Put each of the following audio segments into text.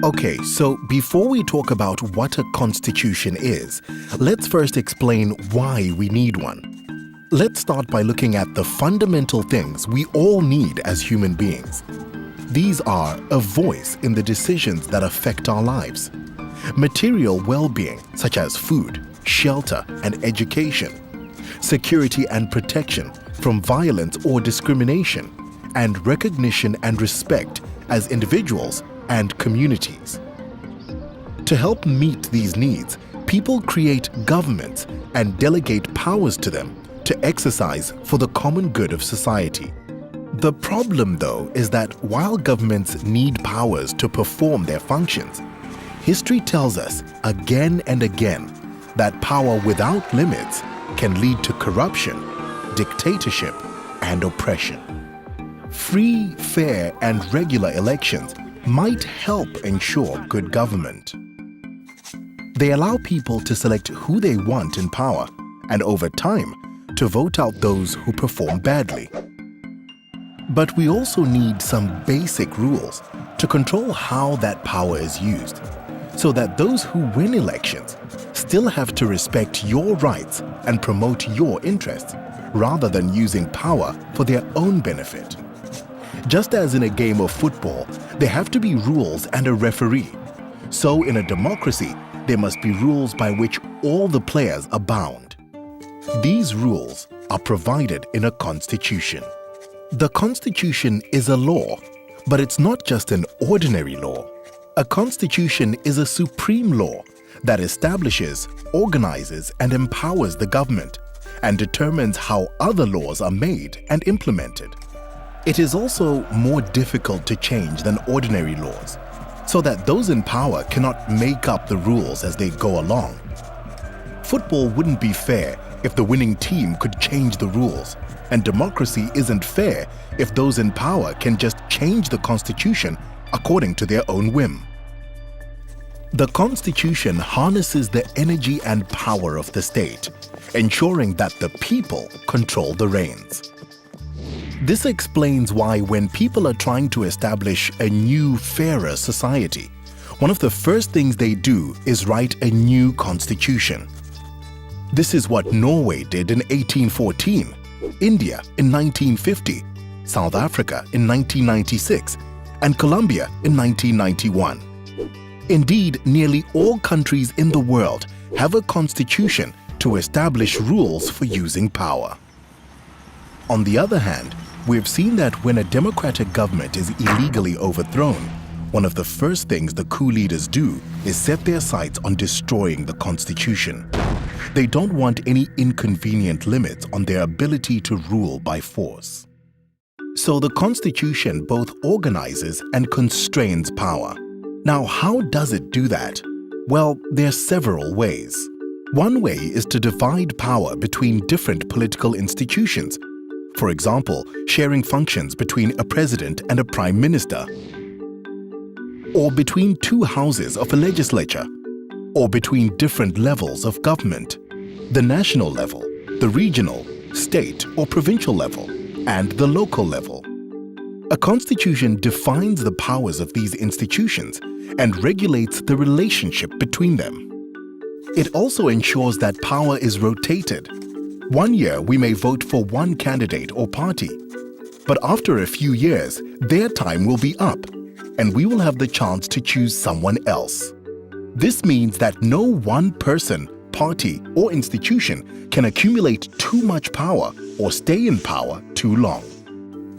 Okay, so before we talk about what a constitution is, let's first explain why we need one. Let's start by looking at the fundamental things we all need as human beings. These are a voice in the decisions that affect our lives, material well-being such as food, shelter, and education, security and protection from violence or discrimination, and recognition and respect as individuals and communities. To help meet these needs, people create governments and delegate powers to them to exercise for the common good of society. The problem, though, is that while governments need powers to perform their functions, history tells us again and again that power without limits can lead to corruption, dictatorship, and oppression. Free, fair, and regular elections might help ensure good government. They allow people to select who they want in power and, over time, to vote out those who perform badly. But we also need some basic rules to control how that power is used, so that those who win elections still have to respect your rights and promote your interests, rather than using power for their own benefit. Just as in a game of football, there have to be rules and a referee. So in a democracy, there must be rules by which all the players are bound. These rules are provided in a constitution. The constitution is a law, but it's not just an ordinary law. A constitution is a supreme law that establishes, organizes, and empowers the government and determines how other laws are made and implemented. It is also more difficult to change than ordinary laws, so that those in power cannot make up the rules as they go along. Football wouldn't be fair if the winning team could change the rules, and democracy isn't fair if those in power can just change the constitution according to their own whim. The constitution harnesses the energy and power of the state, ensuring that the people control the reins. This explains why when people are trying to establish a new, fairer society, one of the first things they do is write a new constitution. This is what Norway did in 1814, India in 1950, South Africa in 1996, and Colombia in 1991. Indeed, nearly all countries in the world have a constitution to establish rules for using power. On the other hand, we've seen that when a democratic government is illegally overthrown, one of the first things the coup leaders do is set their sights on destroying the constitution. They don't want any inconvenient limits on their ability to rule by force. So the constitution both organizes and constrains power. Now, how does it do that? Well, there are several ways. One way is to divide power between different political institutions. For example, sharing functions between a president and a prime minister, or between two houses of a legislature, or between different levels of government, the national level, the regional, state or provincial level, and the local level. A constitution defines the powers of these institutions and regulates the relationship between them. It also ensures that power is rotated. One year we may vote for one candidate or party, but after a few years, their time will be up, and we will have the chance to choose someone else. This means that no one person, party, or institution can accumulate too much power or stay in power too long.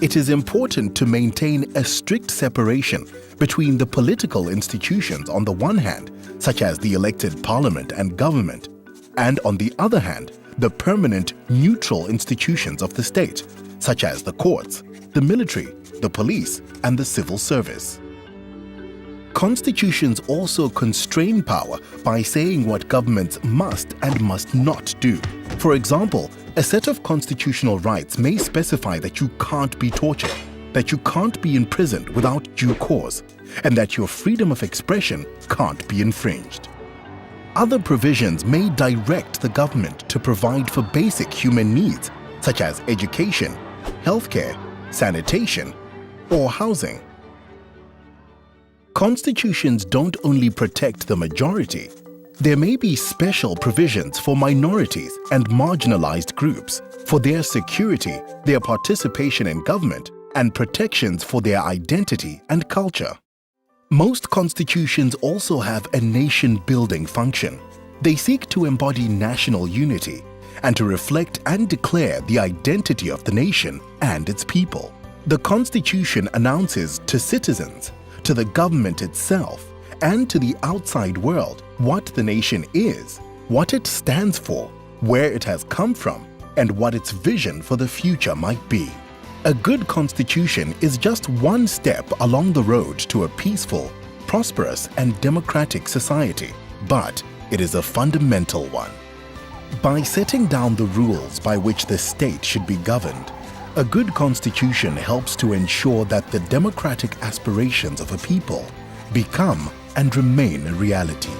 It is important to maintain a strict separation between the political institutions on the one hand, such as the elected parliament and government, and on the other hand, the permanent neutral institutions of the state, such as the courts, the military, the police, and the civil service. Constitutions also constrain power by saying what governments must and must not do. For example, a set of constitutional rights may specify that you can't be tortured, that you can't be imprisoned without due cause, and that your freedom of expression can't be infringed. Other provisions may direct the government to provide for basic human needs, such as education, healthcare, sanitation, or housing. Constitutions don't only protect the majority. There may be special provisions for minorities and marginalized groups, for their security, their participation in government, and protections for their identity and culture. Most constitutions also have a nation-building function. They seek to embody national unity and to reflect and declare the identity of the nation and its people. The Constitution announces to citizens, to the government itself, and to the outside world what the nation is, what it stands for, where it has come from, and what its vision for the future might be. A good constitution is just one step along the road to a peaceful, prosperous, and democratic society, but it is a fundamental one. By setting down the rules by which the state should be governed, a good constitution helps to ensure that the democratic aspirations of a people become and remain a reality.